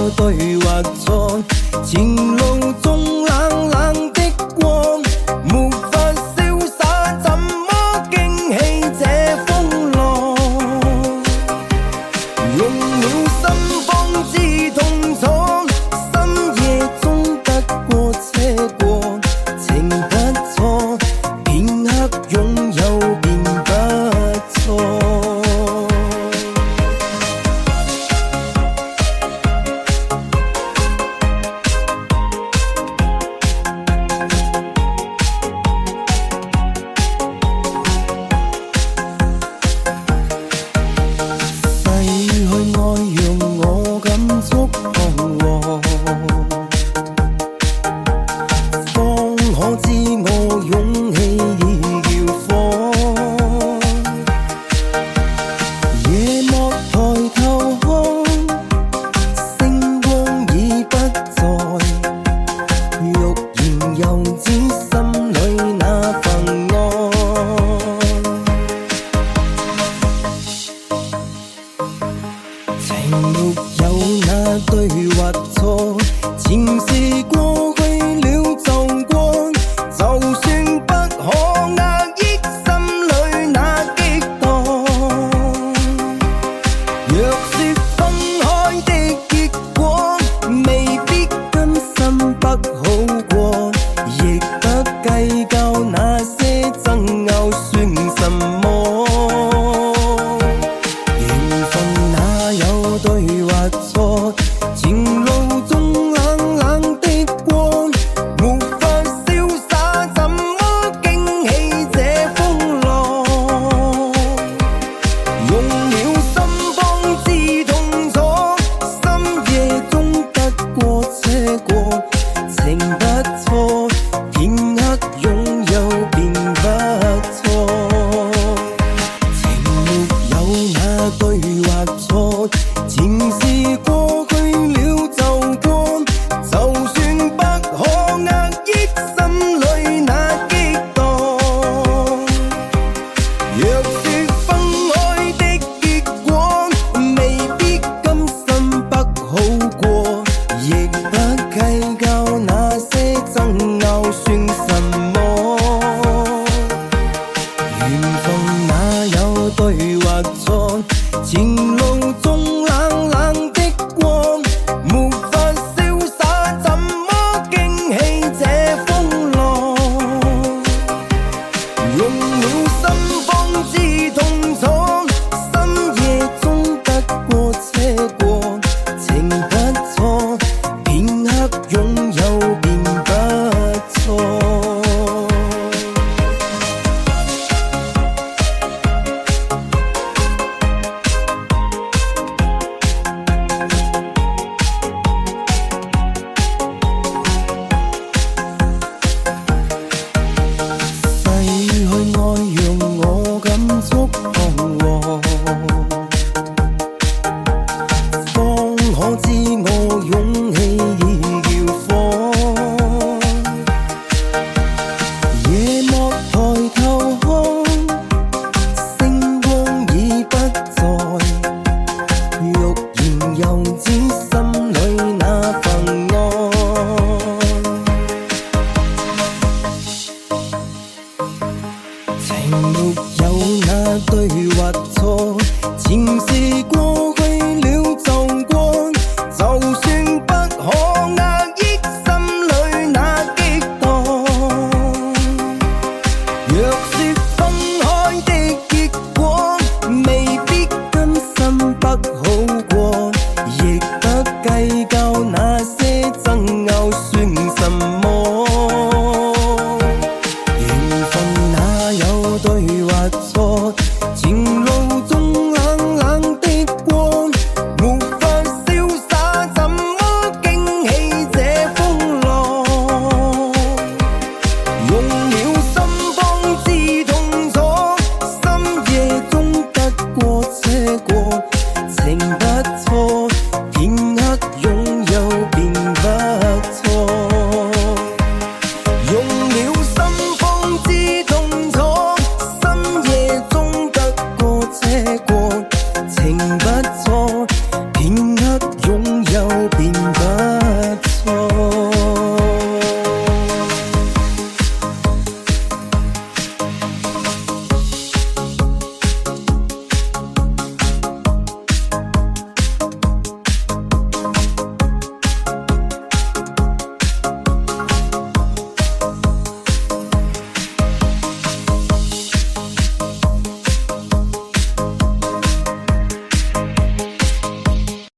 有對或錯，前路中冷冷的光，沒法瀟灑，怎麼驚起這風浪？用了心方知痛楚，深夜中得過且過，情不錯，片刻擁有便不錯。可知我勇氣已要火，夜幕抬頭看，星光已不在，欲言又止心裏那份愛。情沒有那對或錯，前事過去了就過。就算不可壓抑心裏那激盪，若說分開的結果未必甘心不好過，亦不計較那些爭拗算什麼。緣分哪有對或錯，前路中冷冷的光，沒法瀟灑，怎麼驚起這風浪？用了心方知痛楚，深夜中得過且過，情不錯，片刻擁有便不錯。情沒有那對或錯，前事過去了就過，就算不可壓抑心裏那激盪，若說分開的結果未必甘心不好過。